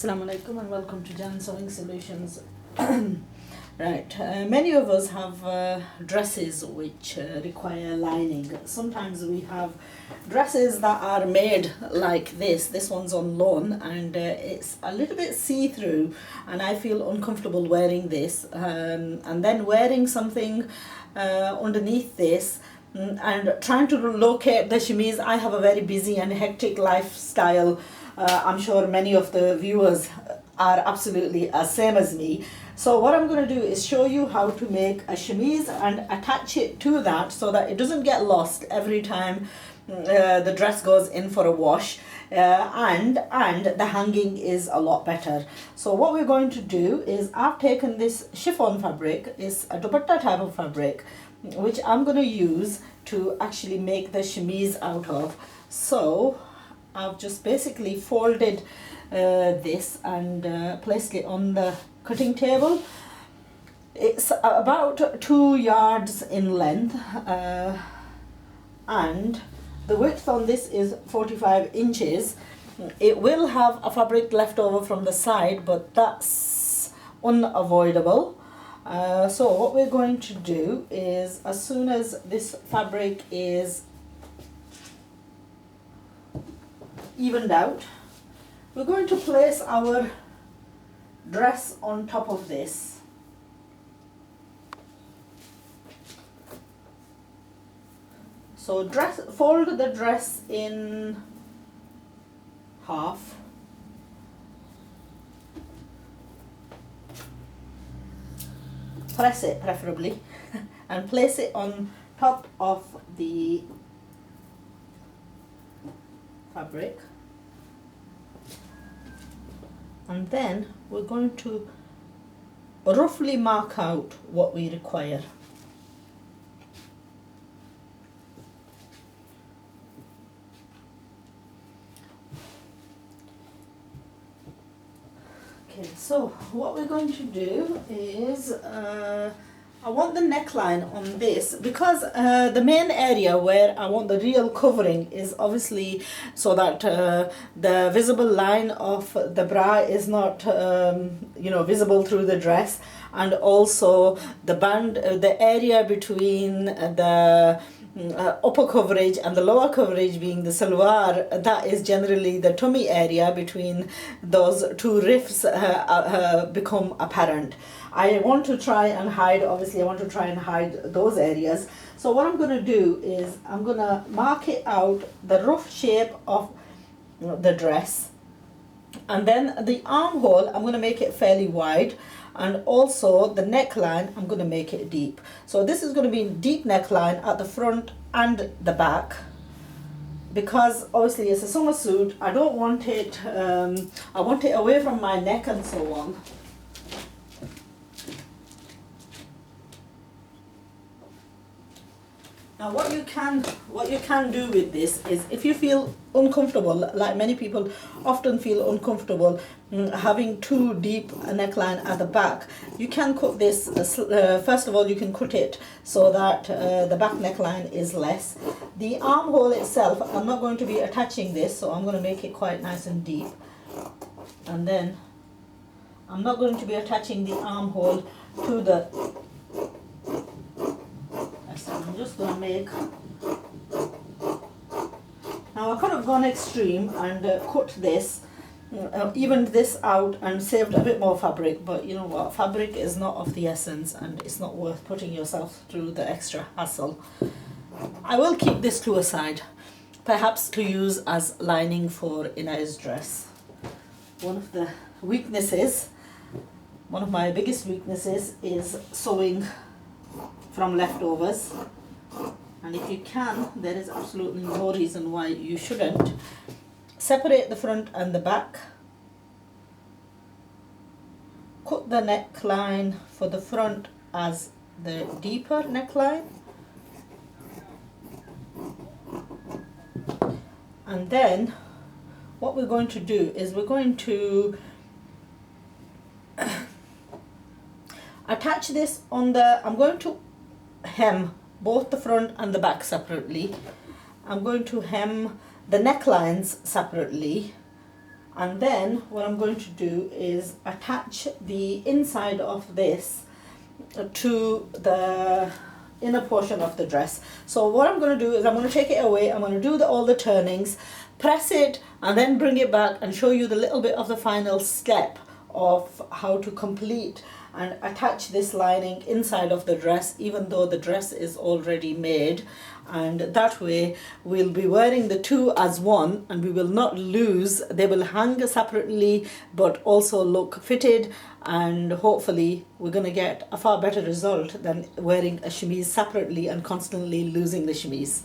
Assalamu alaikum and welcome to Jan Sewing Solutions. Right, many of us have dresses which require lining. Sometimes we have dresses that are made like this. This one's on loan and it's a little bit see-through and I feel uncomfortable wearing this. And then wearing something underneath this and trying to locate the chemise. I have a very busy and hectic lifestyle. I'm sure many of the viewers are absolutely the same as me. So what I'm going to do is show you how to make a chemise and attach it to that so that it doesn't get lost every time the dress goes in for a wash, and the hanging is a lot better. So what we're going to do is I've taken this chiffon fabric, it's a dupatta type of fabric, which I'm going to use to actually make the chemise out of. So I've just basically folded this and placed it on the cutting table. It's about 2 yards in length and the width on this is 45 inches. It will have a fabric left over from the side, but that's unavoidable. So what we're going to do is, as soon as this fabric is evened out, we're going to place our dress on top of this. So fold the dress in half. Press it preferably and place it on top of the fabric. And then we're going to roughly mark out what we require. Okay, so what we're going to do is I want the neckline on this because the main area where I want the real covering is obviously so that the visible line of the bra is not visible through the dress, and also the band, the area between the upper coverage and the lower coverage being the salwar, that is generally the tummy area. Between those two rifts become apparent. I want to try and hide, obviously I want to try and hide those areas. So what I'm going to do is I'm going to mark it out, the rough shape of the dress, and then the armhole I'm going to make it fairly wide, and also the neckline I'm going to make it deep. So this is going to be a deep neckline at the front and the back, because obviously it's a summer suit. I don't want it, I want it away from my neck and so on. Now what you can do with this is, if you feel uncomfortable, like many people often feel uncomfortable having too deep a neckline at the back, you can cut this, first of all you can cut it so that the back neckline is less. The armhole itself, I'm not going to be attaching this, so I'm going to make it quite nice and deep. And then I'm not going to be attaching the armhole to the, I'm just going to make, now I could have gone extreme and cut this, evened this out and saved a bit more fabric, but you know what, fabric is not of the essence and it's not worth putting yourself through the extra hassle. I will keep this to a side, perhaps to use as lining for Ina's dress. One of the weaknesses, one of my biggest weaknesses is sewing from leftovers, and if you can, there is absolutely no reason why you shouldn't. Separate the front and the back, cut the neckline for the front as the deeper neckline, and then what we're going to do is we're going to attach this on the, I'm going to hem both the front and the back separately. I'm going to hem the necklines separately, And then what I'm going to do is attach the inside of this to the inner portion of the dress. So what I'm going to do is I'm going to take it away, I'm going to do all the turnings, press it, and then bring it back and show you the little bit of the final step of how to complete and attach this lining inside of the dress, even though the dress is already made. And that way we'll be wearing the two as one, and we will not lose. They will hang separately but also look fitted, and hopefully we're going to get a far better result than wearing a chemise separately and constantly losing the chemise.